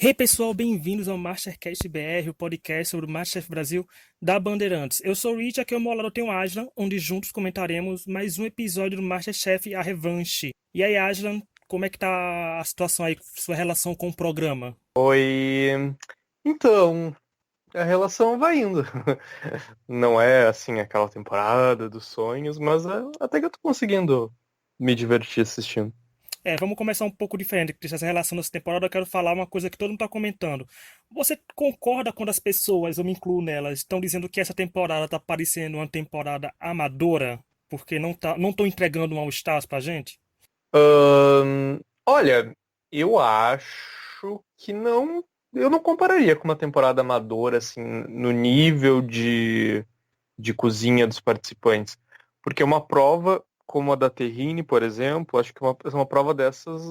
Hey pessoal, bem-vindos ao Mastercast BR, o podcast sobre o Masterchef Brasil da Bandeirantes. Eu sou o Rich, aqui ao meu lado eu tenho o Aslan, onde juntos comentaremos mais um episódio do Masterchef A Revanche. E aí, Aslan, como é que tá a situação aí, sua relação com o programa? Oi. Então, a relação vai indo. Não é assim aquela temporada dos sonhos, mas até que eu tô conseguindo me divertir assistindo. Vamos começar um pouco diferente, porque essa relação dessa temporada eu quero falar uma coisa que todo mundo tá comentando. Você concorda quando as pessoas, eu me incluo nelas, estão dizendo que essa temporada tá parecendo uma temporada amadora? Porque não estão entregando um All-Stars pra gente? Olha, eu acho que não. Eu não compararia com uma temporada amadora, assim, no nível de cozinha dos participantes. Porque uma prova como a da Terrine, por exemplo, acho que uma prova dessas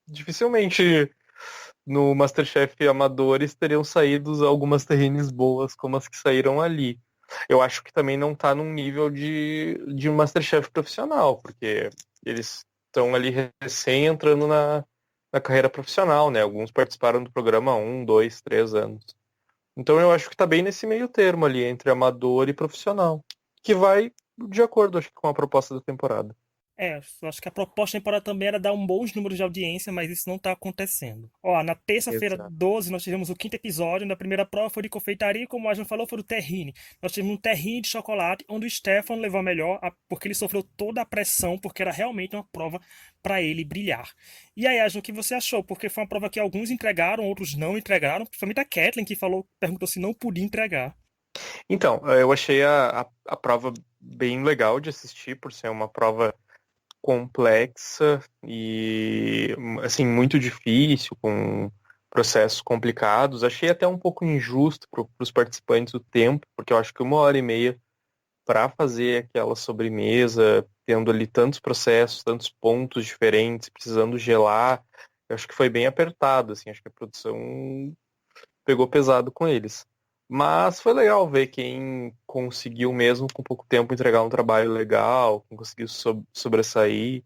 dificilmente no MasterChef Amadores teriam saído algumas terrines boas como as que saíram ali. Eu acho que também não está num nível de um MasterChef profissional, porque eles estão ali recém entrando na carreira profissional, né? Alguns participaram do programa há 1, 2, 3 anos. Então eu acho que está bem nesse meio termo ali, entre amador e profissional, que vai de acordo, acho que, com a proposta da temporada. Eu acho que a proposta da temporada também era dar um bons números de audiência, mas isso não tá acontecendo. Ó, na terça-feira Exato. 12 nós tivemos o quinto episódio, na primeira prova foi de confeitaria, como o Aslan falou, foi do terrine. Nós tivemos um terrine de chocolate, onde o Stefan levou a melhor, porque ele sofreu toda a pressão, porque era realmente uma prova para ele brilhar. E aí, Aslan, o que você achou? Porque foi uma prova que alguns entregaram, outros não entregaram, principalmente a Kathleen, que falou, perguntou se não podia entregar. Então, eu achei a prova bem legal de assistir, por ser uma prova complexa e assim muito difícil, com processos complicados. Achei até um pouco injusto para os participantes o tempo, porque eu acho que 1 hora e meia para fazer aquela sobremesa, tendo ali tantos processos, tantos pontos diferentes, precisando gelar, eu acho que foi bem apertado, assim, acho que a produção pegou pesado com eles. Mas foi legal ver quem conseguiu mesmo com pouco tempo entregar um trabalho legal, quem conseguiu sobressair.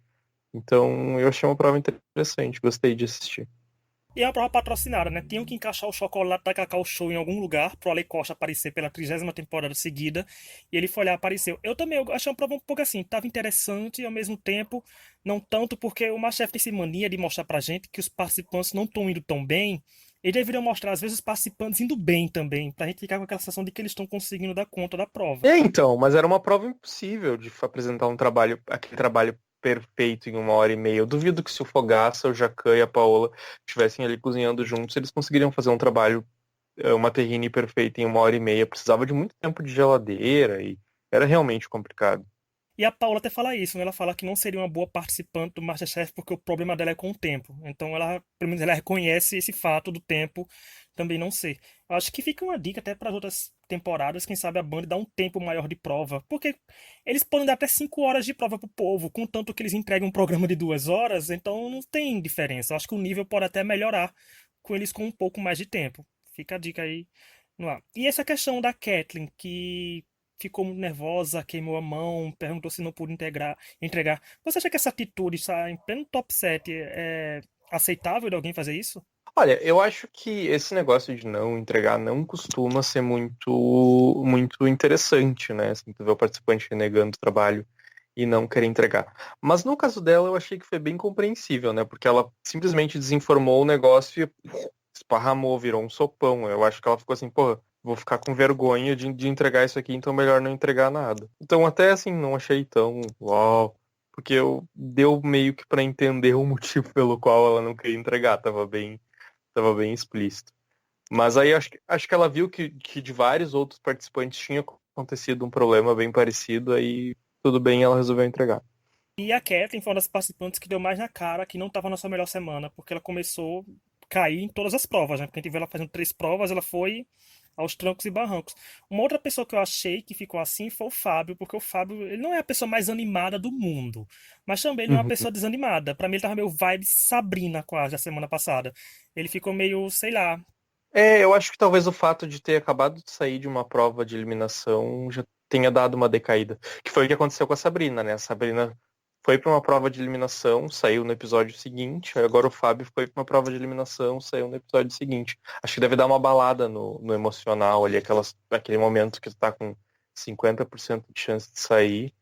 Então eu achei uma prova interessante, gostei de assistir. E é uma prova patrocinada, né? Tinham que encaixar o chocolate da Cacau Show em algum lugar pro Ale Costa aparecer pela 30ª temporada seguida. E ele foi lá e apareceu. Eu achei uma prova um pouco assim, tava interessante e ao mesmo tempo não tanto, porque o MasterChef tem essa mania de mostrar pra gente que os participantes não estão indo tão bem. Eles deveriam mostrar, às vezes, os participantes indo bem também, pra gente ficar com aquela sensação de que eles estão conseguindo dar conta da prova. Então, mas era uma prova impossível de apresentar um trabalho, aquele trabalho perfeito em 1 hora e meia. Eu duvido que se o Fogaça, o Jacan e a Paola estivessem ali cozinhando juntos, eles conseguiriam fazer um trabalho, uma terrine perfeita em 1 hora e meia. Precisava de muito tempo de geladeira e era realmente complicado. E a Paula até fala isso, né? Ela fala que não seria uma boa participante do MasterChef porque o problema dela é com o tempo. Então ela, pelo menos ela reconhece esse fato do tempo também não ser. Eu acho que fica uma dica até para as outras temporadas, quem sabe a Band dá um tempo maior de prova, porque eles podem dar até 5 horas de prova pro povo, contanto que eles entregam um programa de 2 horas, então não tem diferença. Eu acho que o nível pode até melhorar com eles com um pouco mais de tempo. Fica a dica aí no ar. E essa questão da Kathleen, que ficou muito nervosa, queimou a mão, perguntou se não pude entregar. Você acha que essa atitude, está em pleno top 7 é aceitável de alguém fazer isso? Olha, eu acho que esse negócio de não entregar não costuma ser muito interessante, né? Assim, tu vê o participante renegando o trabalho e não querer entregar. Mas no caso dela, eu achei que foi bem compreensível, né? Porque ela simplesmente desinformou o negócio e esparramou, virou um sopão. Eu acho que ela ficou assim, pô, vou ficar com vergonha de entregar isso aqui, então melhor não entregar nada. Então até assim, não achei tão uau, porque eu deu meio que pra entender o motivo pelo qual ela não queria entregar, tava bem explícito. Mas aí acho que ela viu que de vários outros participantes tinha acontecido um problema bem parecido, aí tudo bem, ela resolveu entregar. E a Kathleen foi uma das participantes que deu mais na cara, que não estava na sua melhor semana, porque ela começou a cair em todas as provas, né? Porque a gente viu ela fazendo 3 provas, ela foi aos trancos e barrancos. Uma outra pessoa que eu achei que ficou assim foi o Fábio, porque o Fábio, ele não é a pessoa mais animada do mundo, mas também não é uma Uhum. pessoa desanimada. Pra mim ele tava meio vibe Sabrina quase a semana passada. Ele ficou meio, sei lá. Eu acho que talvez o fato de ter acabado de sair de uma prova de eliminação já tenha dado uma decaída. Que foi o que aconteceu com a Sabrina, né? A Sabrina foi para uma prova de eliminação, saiu no episódio seguinte. Agora o Fábio foi para uma prova de eliminação, saiu no episódio seguinte. Acho que deve dar uma balada no emocional ali, aquele momento que tu tá com 50% de chance de sair.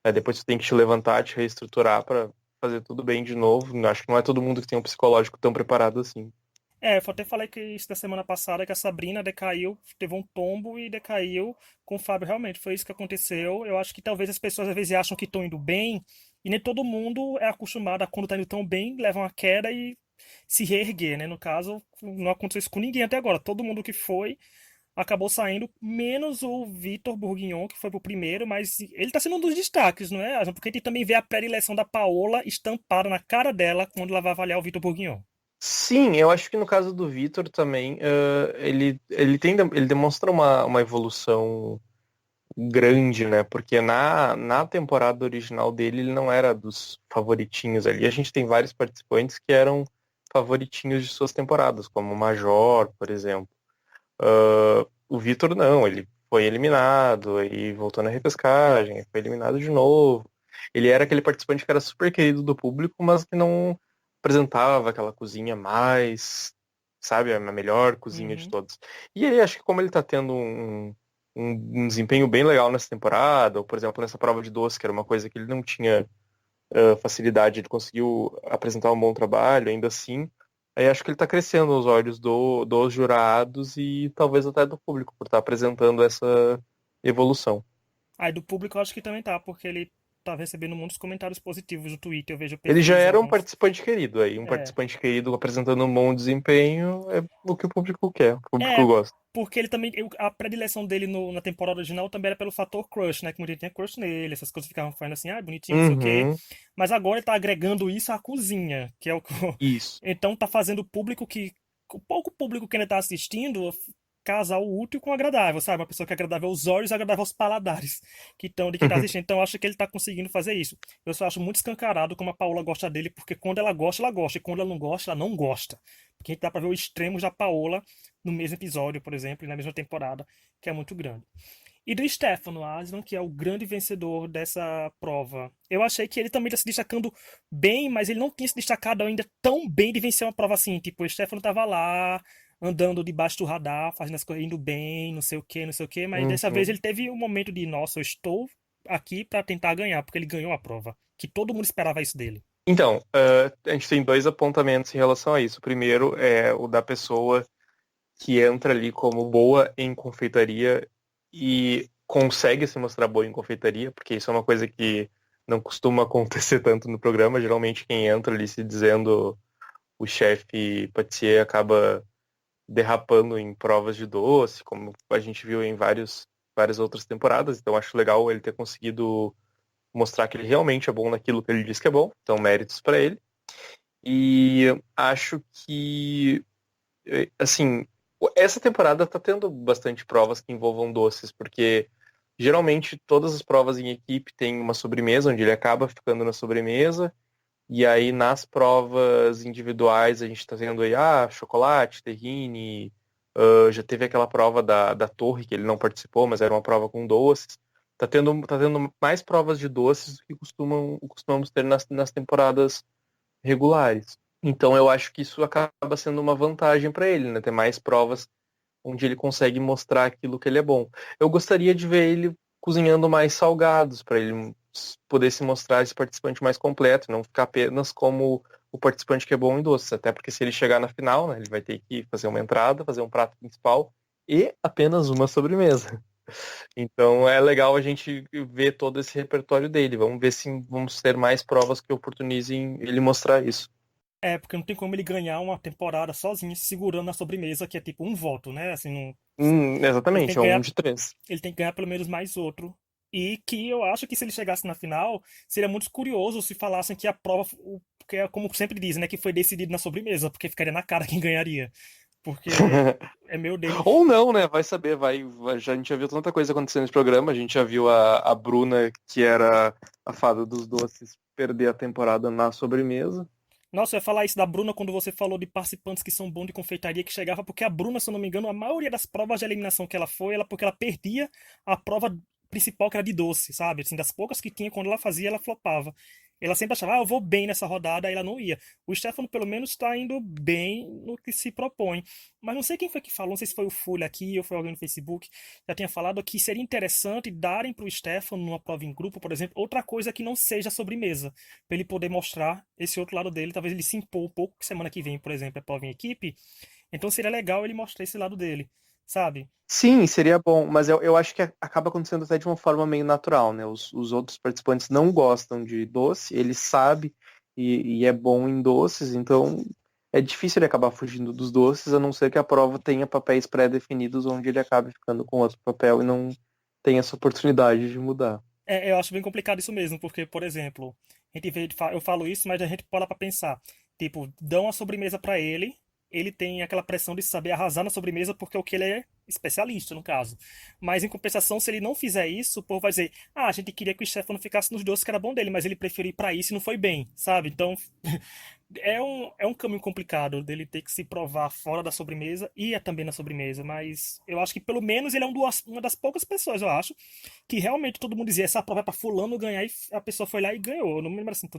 Aí depois tu tem que te levantar, te reestruturar para fazer tudo bem de novo. Acho que não é todo mundo que tem um psicológico tão preparado assim. É, eu até falei que isso da semana passada, que a Sabrina decaiu, teve um tombo e decaiu com o Fábio. Realmente, foi isso que aconteceu. Eu acho que talvez as pessoas às vezes acham que estão indo bem, e nem todo mundo é acostumado a quando tá indo tão bem, levar uma queda e se reerguer, né? No caso, não aconteceu isso com ninguém até agora. Todo mundo que foi acabou saindo, menos o Vitor Bourguignon, que foi pro primeiro, mas ele tá sendo um dos destaques, não é? Porque a gente também vê a predileção da Paola estampada na cara dela quando ela vai avaliar o Vitor Bourguignon. Sim, eu acho que no caso do Vitor também, ele demonstra uma evolução grande, né? Porque na temporada original dele, ele não era dos favoritinhos ali. A gente tem vários participantes que eram favoritinhos de suas temporadas, como o Major, por exemplo. O Vitor não, ele foi eliminado, aí voltou na repescagem, foi eliminado de novo. Ele era aquele participante que era super querido do público, mas que não apresentava aquela cozinha mais, sabe, a melhor cozinha de Uhum. todos. E aí acho que como ele tá tendo um desempenho bem legal nessa temporada, ou por exemplo nessa prova de doce, que era uma coisa que ele não tinha facilidade, ele conseguiu apresentar um bom trabalho, ainda assim. Aí acho que ele está crescendo aos olhos dos jurados e talvez até do público, por estar apresentando essa evolução. Aí do público eu acho que também tá, porque ele tá recebendo muitos comentários positivos no Twitter. Eu vejo Ele já perfis era um alguns. participante querido, aí um É. participante querido apresentando um bom desempenho é o que o público quer, o que o público É, gosta. porque ele também. A predileção dele na temporada original também era pelo fator crush, né? Que muita gente tinha crush nele, essas coisas ficavam falando assim, ah, bonitinho, não sei o quê. Uhum, Mas agora ele tá agregando isso à cozinha, que é o que. isso. Então tá fazendo o público que. O pouco público que ainda tá assistindo casar o útil com o agradável, sabe? Uma pessoa que é agradável aos olhos e agradável aos paladares que estão de quem tá assistindo. Então eu acho que ele tá conseguindo fazer isso. Eu só acho muito escancarado como a Paola gosta dele, porque quando ela gosta, ela gosta. E quando ela não gosta, ela não gosta. Porque a gente dá pra ver o extremo da Paola no mesmo episódio, por exemplo, e na mesma temporada, que é muito grande. E do Stefano Aslan, que é o grande vencedor dessa prova. Eu achei que ele também está se destacando bem, mas ele não tinha se destacado ainda tão bem de vencer uma prova assim. Tipo, o Stefano tava lá, andando debaixo do radar, fazendo as coisas, indo bem, não sei o que, não sei o que, mas dessa vez Uhum. ele teve um momento de, nossa, eu estou aqui para tentar ganhar, porque ele ganhou a prova. Que todo mundo esperava isso dele. Então, a gente tem dois apontamentos em relação a isso. O primeiro é o da pessoa que entra ali como boa em confeitaria e consegue se mostrar boa em confeitaria, porque isso é uma coisa que não costuma acontecer tanto no programa. Geralmente quem entra ali se dizendo o chefe patissier acaba derrapando em provas de doce, como a gente viu em várias outras temporadas. Então acho legal ele ter conseguido mostrar que ele realmente é bom naquilo que ele diz que é bom. Então méritos para ele. E acho que assim, essa temporada tá tendo bastante provas que envolvam doces, porque geralmente todas as provas em equipe tem uma sobremesa, onde ele acaba ficando na sobremesa, e aí nas provas individuais a gente tá tendo aí, chocolate, terrine, já teve aquela prova da torre, que ele não participou, mas era uma prova com doces. Tá tendo mais provas de doces do que costumamos ter nas temporadas regulares. Então eu acho que isso acaba sendo uma vantagem para ele, né? Ter mais provas onde ele consegue mostrar aquilo que ele é bom. Eu gostaria de ver ele cozinhando mais salgados, para ele poder se mostrar esse participante mais completo, não ficar apenas como o participante que é bom em doces. Até porque se ele chegar na final, né, ele vai ter que fazer uma entrada, fazer um prato principal e apenas uma sobremesa. Então é legal a gente ver todo esse repertório dele. Vamos ver se vamos ter mais provas que oportunizem ele mostrar isso. É, porque não tem como ele ganhar uma temporada sozinho, se segurando na sobremesa, que é tipo um voto, né? Assim, não, ele tem Exatamente, que é um ganhar de três. ele tem que ganhar pelo menos mais outro. E que eu acho que se ele chegasse na final, seria muito curioso se falassem que a prova, que é como sempre dizem, né, que foi decidido na sobremesa, porque ficaria na cara quem ganharia. Porque é meio dele. Ou não, né? Vai saber, a gente já viu tanta coisa acontecendo nesse programa, a gente já viu a Bruna, que era a fada dos doces, perder a temporada na sobremesa. Nossa, eu ia falar isso da Bruna quando você falou de participantes que são bons de confeitaria que chegava, porque a Bruna, se eu não me engano, a maioria das provas de eliminação que ela foi, porque ela perdia a prova principal que era de doce, sabe? Assim, das poucas que tinha, quando ela fazia, ela flopava. Ela sempre achava, eu vou bem nessa rodada, aí ela não ia. O Stefano, pelo menos, está indo bem no que se propõe. Mas não sei quem foi que falou, não sei se foi o Folha aqui ou foi alguém no Facebook, já tinha falado que seria interessante darem para o Stefano, numa prova em grupo, por exemplo, outra coisa que não seja sobremesa, para ele poder mostrar esse outro lado dele. Talvez ele se impor um pouco, que semana que vem, por exemplo, é prova em equipe. Então seria legal ele mostrar esse lado dele, sabe? Sim, seria bom, mas eu acho que acaba acontecendo até de uma forma meio natural, né? Os outros participantes não gostam de doce, ele sabe e é bom em doces, então é difícil ele acabar fugindo dos doces, a não ser que a prova tenha papéis pré-definidos onde ele acabe ficando com outro papel e não tem essa oportunidade de mudar. Eu acho bem complicado isso mesmo, porque, por exemplo, a gente vê, eu falo isso, mas a gente para pra pensar. Tipo, dão a sobremesa pra ele, ele tem aquela pressão de saber arrasar na sobremesa porque é o que ele é especialista, no caso. Mas em compensação, se ele não fizer isso, o povo vai dizer: ah, a gente queria que o Stefano ficasse nos doces que era bom dele, mas ele preferiu ir pra isso e não foi bem, sabe? Então, é um caminho complicado dele ter que se provar fora da sobremesa e é também na sobremesa, mas eu acho que pelo menos ele é uma das poucas pessoas, eu acho, que realmente todo mundo dizia essa prova é pra fulano ganhar e a pessoa foi lá e ganhou. Eu não me lembro assim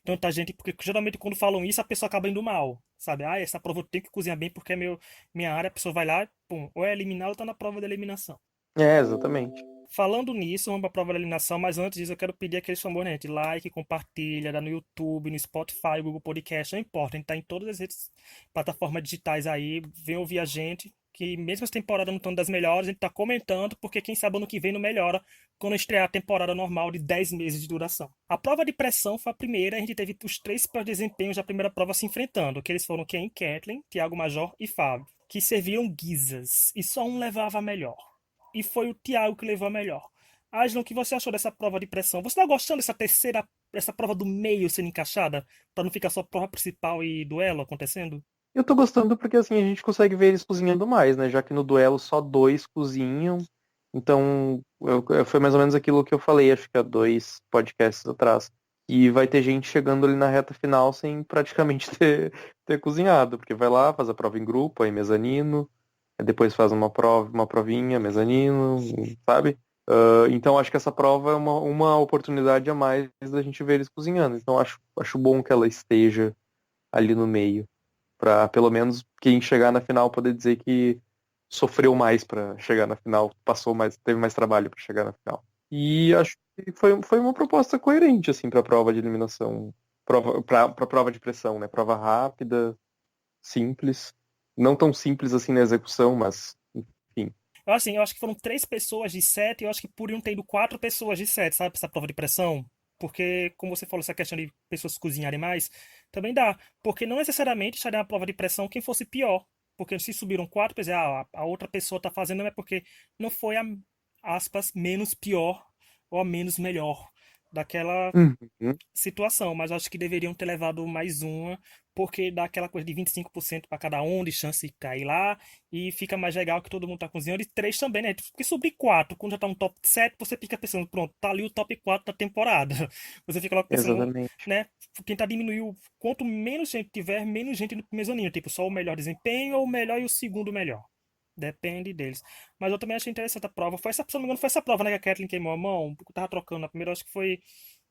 tanta gente, porque geralmente quando falam isso a pessoa acaba indo mal, sabe? Ah, essa prova eu tenho que cozinhar bem porque é minha área, a pessoa vai lá, pum, ou é eliminar ou tá na prova da eliminação. É, exatamente. Falando nisso, vamos para a prova da eliminação, mas antes disso eu quero pedir aqueles favor, né, de like, compartilha, dá no YouTube, no Spotify, Google Podcast, não importa, a gente tá em todas as redes, plataformas digitais aí, vem ouvir a gente, que mesmo as temporadas não estão das melhores, a gente tá comentando, porque quem sabe ano que vem não melhora quando estrear a temporada normal de 10 meses de duração. A prova de pressão foi a primeira, a gente teve os três piores desempenhos da primeira prova se enfrentando, que eles foram Ken Kathleen, Thiago Major e Fábio, que serviram guisas, e só um levava a melhor e foi o Thiago que levou a melhor. Aslan, o que você achou dessa prova de pressão? Você está gostando dessa prova do meio sendo encaixada? Para não ficar só prova principal e duelo acontecendo? Eu tô gostando porque assim a gente consegue ver eles cozinhando mais, né? Já que no duelo só dois cozinham. Então, foi mais ou menos aquilo que eu falei, acho que há 2 podcasts atrás. E vai ter gente chegando ali na reta final sem praticamente ter cozinhado, porque vai lá, faz a prova em grupo, aí mezanino, aí depois faz uma provinha, mezanino, sabe? Então acho que essa prova é uma oportunidade a mais da gente ver eles cozinhando. Então acho bom que ela esteja ali no meio para pelo menos quem chegar na final poder dizer que sofreu mais para chegar na final, passou mais, teve mais trabalho para chegar na final. E acho que foi uma proposta coerente assim para a prova de eliminação, para prova de pressão, né? Prova rápida, simples, não tão simples assim na execução, mas enfim. Eu acho que foram 3 pessoas de 7, eu acho que poderiam ter ido 4 pessoas de 7, sabe? Essa prova de pressão. Porque, como você falou, essa questão de pessoas cozinharem mais, também dá. Porque não necessariamente estaria na prova de pressão quem fosse pior. Porque se subiram 4, quer dizer, a outra pessoa tá fazendo, não é porque não foi a, aspas, menos pior ou a menos melhor daquela Uhum. situação, mas acho que deveriam ter levado mais uma, porque dá aquela coisa de 25% para cada um, de chance de cair lá, e fica mais legal que todo mundo tá cozinhando, e 3 também, né? Porque sobre 4, quando já tá um top 7, você fica pensando, pronto, tá ali o top 4 da temporada. Você fica logo pensando, Exatamente. né? Tentar diminuir quanto menos gente tiver, menos gente no mezanino, tipo, só o melhor desempenho, ou o melhor e o segundo melhor. Depende deles. Mas eu também achei interessante a prova. Foi essa, se não me engano, foi essa prova, né? Que a Kathleen queimou a mão. Eu tava trocando. A primeira, acho que foi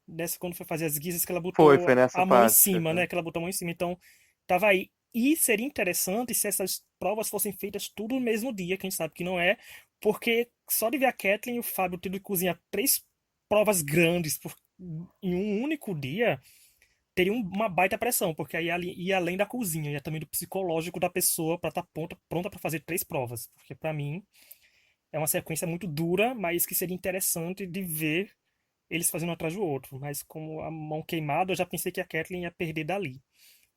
dessa quando foi fazer as guias que ela Foi botou nessa a mão em parte. cima, né? Que ela botou a mão em cima. Então, tava aí. E seria interessante se essas provas fossem feitas tudo no mesmo dia, que a gente sabe que não é, porque só de ver a Kathleen e o Fábio tendo que cozinhar 3 provas grandes em um único dia, teria uma baita pressão, porque aí ia além da cozinha, ia também do psicológico da pessoa para estar pronta para fazer 3 provas. Porque para mim é uma sequência muito dura, mas que seria interessante de ver eles fazendo um atrás do outro. Mas como a mão queimada, eu já pensei que a Kathleen ia perder dali.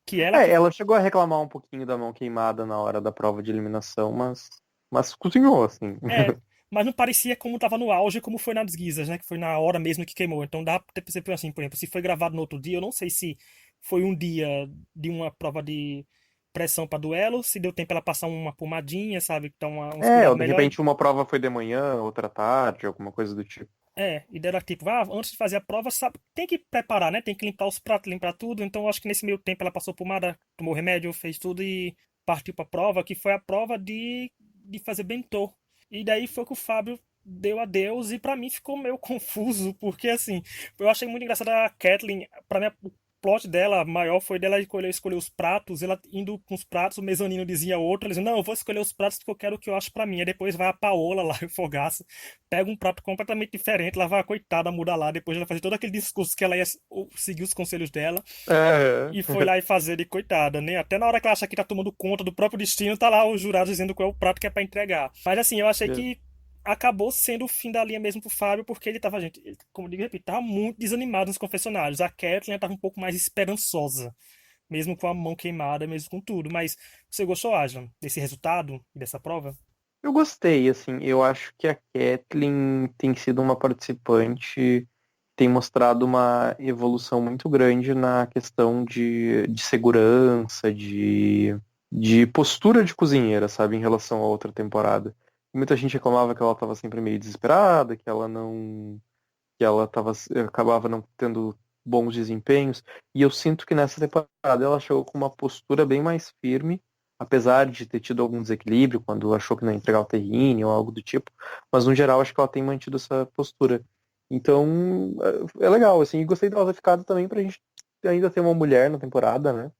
Que ela que. Ela chegou a reclamar um pouquinho da mão queimada na hora da prova de eliminação, mas cozinhou, assim. É, mas não parecia como tava no auge, como foi nas guisas, né? Que foi na hora mesmo que queimou. Então dá pra ter percebido assim, por exemplo, se foi gravado no outro dia, eu não sei se foi um dia de uma prova de pressão pra duelo, se deu tempo ela passar uma pomadinha, sabe? Então uns Ou cuidados de melhor. repente uma prova foi de manhã, outra tarde, alguma coisa do tipo. E deram tipo, antes de fazer a prova, sabe, tem que preparar, né? Tem que limpar os pratos, limpar tudo. Então, eu acho que nesse meio tempo ela passou pomada, tomou remédio, fez tudo e partiu pra prova, que foi a prova de fazer bentô. E daí foi que o Fábio deu adeus e pra mim ficou meio confuso, porque assim, eu achei muito engraçada a Kathleen, pra mim o plot dela maior foi dela escolher os pratos, ela indo com os pratos, o mezanino dizia outro, ela dizia, não, eu vou escolher os pratos porque eu quero o que eu acho pra mim, aí depois vai a Paola lá, o Fogaça, pega um prato completamente diferente, lá vai a coitada, muda lá, depois ela fazer todo aquele discurso que ela ia seguir os conselhos dela, É, e foi lá e fazer de coitada, né? Até na hora que ela acha que tá tomando conta do próprio destino, tá lá o jurado dizendo qual é o prato que é pra entregar. Mas assim, eu achei que acabou sendo o fim da linha mesmo pro Fábio, porque ele tava, gente, como eu digo, repito, tava muito desanimado nos confessionários. A Kathleen tava um pouco mais esperançosa, mesmo com a mão queimada, mesmo com tudo. Mas você gostou, Aslan, desse resultado e dessa prova? eu gostei, assim, eu acho que a Kathleen tem sido uma participante, tem mostrado uma evolução muito grande na questão de segurança, de postura de cozinheira, sabe, em relação à outra temporada. Muita gente reclamava que ela estava sempre meio desesperada, que ela acabava não tendo bons desempenhos, e eu sinto que nessa temporada ela chegou com uma postura bem mais firme, apesar de ter tido algum desequilíbrio quando achou que não ia entregar o terrine ou algo do tipo, mas no geral acho que ela tem mantido essa postura. Então, é legal, assim, e gostei dela ter ficado também pra gente ainda ter uma mulher na temporada, né?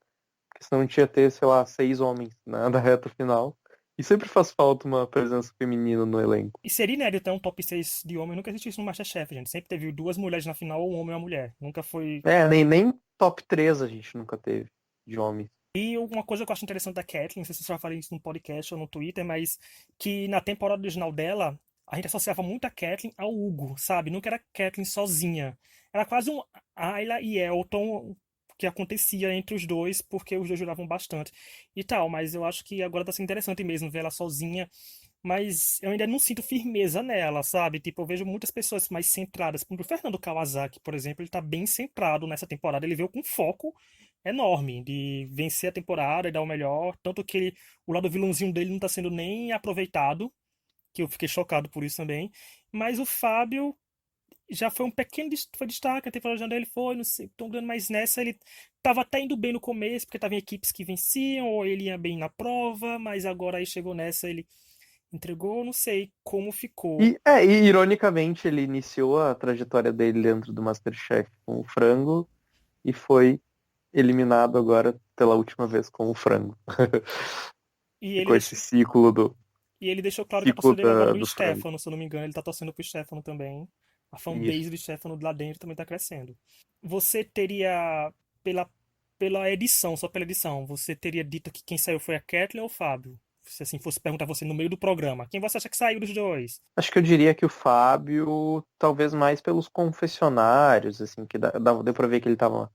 Porque senão a gente ia ter, sei lá, 6 homens na reta final. E sempre faz falta uma presença feminina no elenco. E seria inédito ter um top 6 de homem, nunca existiu isso no MasterChef, gente. Sempre teve duas mulheres na final, ou um homem e uma mulher. Nunca foi. É, nem top 3 a gente nunca teve de homens. E uma coisa que eu acho interessante da Kathleen, não sei se eu já falei isso no podcast ou no Twitter, mas que na temporada original dela, a gente associava muito a Kathleen ao Hugo, sabe? Nunca era a Kathleen sozinha. Era quase um Ayla e Elton que acontecia entre os dois, porque os dois juravam bastante e tal. Mas eu acho que agora tá sendo interessante mesmo ver ela sozinha. Mas eu ainda não sinto firmeza nela, sabe? Tipo, eu vejo muitas pessoas mais centradas. Como o Fernando Kawasaki, por exemplo, ele tá bem centrado nessa temporada. Ele veio com foco enorme de vencer a temporada e dar o melhor. Tanto que o lado vilãozinho dele não tá sendo nem aproveitado, que eu fiquei chocado por isso também. Mas o Fábio já foi um pequeno foi destaque, a temporada dele foi, não sei, tão grande, mas nessa ele tava até indo bem no começo, porque tava em equipes que venciam, ou ele ia bem na prova, mas agora aí chegou nessa, ele entregou, não sei como ficou. E ironicamente ele iniciou a trajetória dele dentro do MasterChef com o frango e foi eliminado agora pela última vez com o frango. E ele Ficou esse deixou, e ele deixou claro que a ciclo torcida dele agora é do do frango. Stefano, se eu não me engano, ele tá torcendo pro Stefano também. A Isso. fanbase do Stefano lá dentro também tá crescendo. Você teria, pela, pela edição, só pela edição, você teria dito que quem saiu foi a Kathleen ou o Fábio? Se assim fosse perguntar você no meio do programa, quem você acha que saiu dos dois? Acho que eu diria que o Fábio, talvez mais pelos confessionários, assim, que deu pra ver que ele tava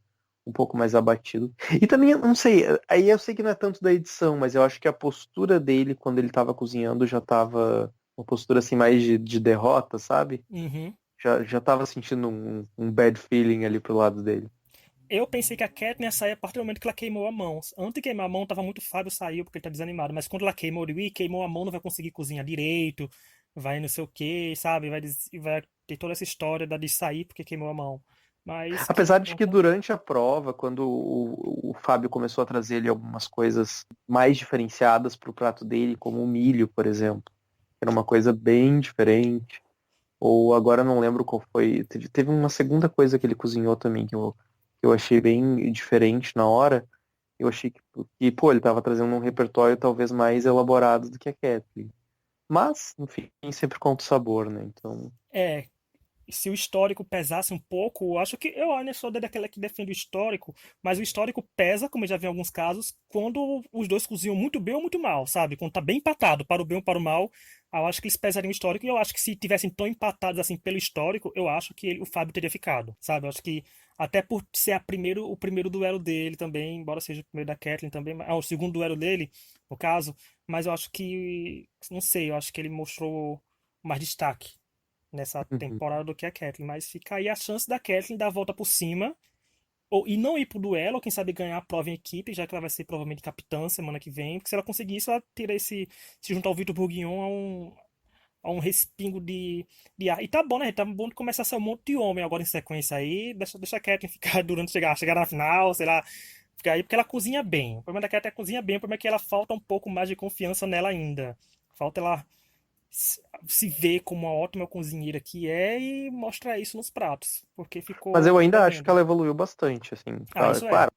um pouco mais abatido. E também, eu não sei, aí eu sei que não é tanto da edição, mas eu acho que a postura dele quando ele tava cozinhando já tava uma postura assim mais de derrota, sabe? Uhum. Já tava sentindo um bad feeling ali pro lado dele. Eu pensei que a Kathleen ia sair a partir do momento que ela queimou a mão. Antes de queimar a mão, tava muito Fábio saiu porque ele tá desanimado. Mas quando ela queimou, eu digo, "Ih, queimou a mão, não vai conseguir cozinhar direito, vai não sei o que, sabe? Vai ter toda essa história de sair porque queimou a mão. Mas que Apesar de bom que que ela- durante a prova, quando o Fábio começou a trazer ele algumas coisas mais diferenciadas pro prato dele, como o milho, por exemplo, era uma coisa bem diferente. Ou agora eu não lembro qual foi. Teve uma segunda coisa que ele cozinhou também que eu achei bem diferente na hora. Eu achei pô, ele tava trazendo um repertório talvez mais elaborado do que a Kathleen. Mas, no fim, sempre conta o sabor, né? Então. É, se o histórico pesasse um pouco, eu acho que eu ainda sou daquela que defende o histórico, mas o histórico pesa, como eu já vi em alguns casos, quando os dois cozinham muito bem ou muito mal, sabe? Quando tá bem empatado, para o bem ou para o mal, eu acho que eles pesariam o histórico, e eu acho que se tivessem tão empatados assim pelo histórico, eu acho que o Fábio teria ficado, sabe? Eu acho que até por ser o primeiro duelo dele também, embora seja o primeiro da Kathleen também, o segundo duelo dele, no caso, mas eu acho que, não sei, eu acho que ele mostrou mais destaque nessa Uhum. temporada do que a Kathleen, mas fica aí a chance da Kathleen dar a volta por cima e não ir pro duelo, ou quem sabe ganhar a prova em equipe, já que ela vai ser provavelmente capitã semana que vem, porque se ela conseguir isso, ela tira se juntar ao Vitor Bourguignon a um respingo de ar. E tá bom, né? Tá bom de começar a ser um monte de homem agora em sequência aí, deixa a Kathleen ficar durante chegar na final, sei lá, ficar aí, porque ela cozinha bem. O problema da Kathleen é que ela cozinha bem, o problema é que ela falta um pouco mais de confiança nela ainda. Falta ela se vê como uma ótima cozinheira que é e mostrar isso nos pratos, porque Mas eu ficou ainda acho que devendo. ela evoluiu bastante, assim. Ah, isso é. Claro,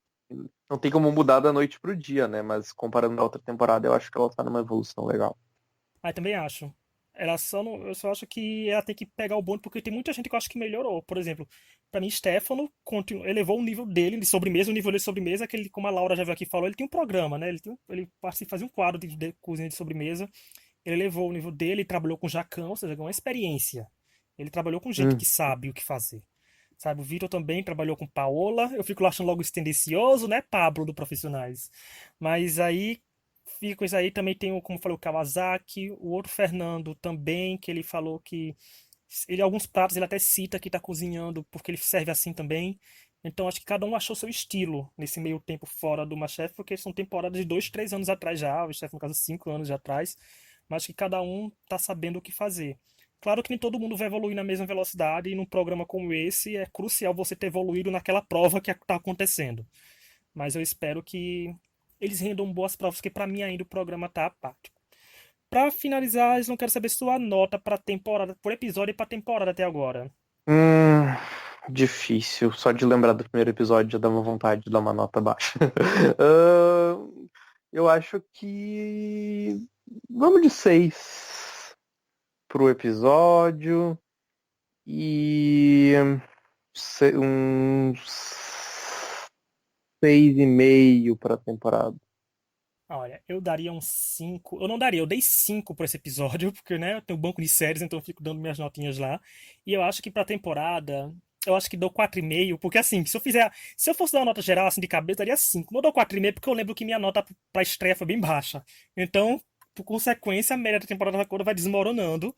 não tem como mudar da noite pro dia, né? Mas comparando a outra temporada, eu acho que ela tá numa evolução legal. Ah, também acho. Ela só não, eu só acho que ela tem que pegar o bonde, porque tem muita gente que eu acho que melhorou. Por exemplo, pra mim, Stefano elevou o nível dele de sobremesa, o nível dele de sobremesa, que ele, como a Laura já viu aqui e falou, ele tem um programa, né? Ele participa, fazia um quadro de cozinha de sobremesa. Ele elevou o nível dele, trabalhou com Jacão, ou seja, ganhou uma experiência. Ele trabalhou com gente Hum. que sabe o que fazer. Sabe, o Vitor também trabalhou com Paola. Eu fico lá achando logo tendencioso, né, Pablo do Profissionais. Mas aí fica isso aí. Também tem, como eu falei, o Kawasaki, o outro Fernando também, que ele falou que ele alguns pratos ele até cita que está cozinhando porque ele serve assim também. Então acho que cada um achou seu estilo nesse meio tempo fora do MasterChef, porque são temporadas de 2, 3 anos atrás já, o chefe no caso 5 anos já atrás, mas que cada um está sabendo o que fazer. Claro que nem todo mundo vai evoluir na mesma velocidade e num programa como esse é crucial você ter evoluído naquela prova que está acontecendo. Mas eu espero que eles rendam boas provas, porque para mim ainda o programa está apático. Para finalizar, eles não querem saber sua nota para temporada, por episódio e para temporada até agora. Hum, difícil. Só de lembrar do primeiro episódio já dá uma vontade de dar uma nota baixa. Eu acho que. Vamos de 6 pro episódio e uns 6,5 pra temporada. Olha, eu daria um 5. Eu não daria, eu dei 5 para esse episódio, porque, né, eu tenho um banco de séries, então eu fico dando minhas notinhas lá. E eu acho que pra temporada, eu acho que dou 4,5, porque assim, se eu fosse dar uma nota geral assim de cabeça, daria 5. Mas eu dou 4,5 porque eu lembro que minha nota pra estreia foi bem baixa. Então, por consequência, a média da temporada toda vai desmoronando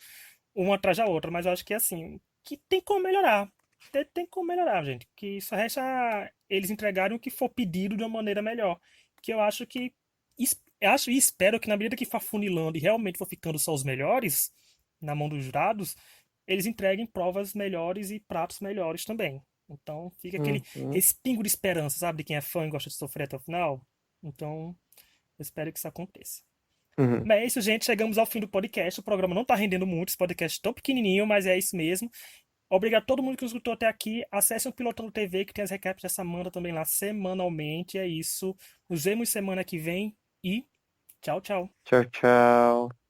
uma atrás da outra, mas eu acho que assim, que tem como melhorar. Tem como melhorar, gente. Que só resta eles entregarem o que for pedido de uma maneira melhor. Que eu acho que. Eu acho e espero que na medida que for funilando e realmente for ficando só os melhores na mão dos jurados, eles entreguem provas melhores e pratos melhores também. Então fica aquele Uhum, respingo de esperança, sabe? De quem é fã e gosta de sofrer até o final. Então, eu espero que isso aconteça. uhum. Mas é isso, gente. Chegamos ao fim do podcast. O programa não tá rendendo muito, esse podcast é tão pequenininho, mas é isso mesmo. Obrigado a todo mundo que nos escutou até aqui. Acesse o Pilotando TV, que tem as recaps dessa Amanda também lá semanalmente. É isso. Nos vemos semana que vem e tchau, tchau. Tchau, tchau.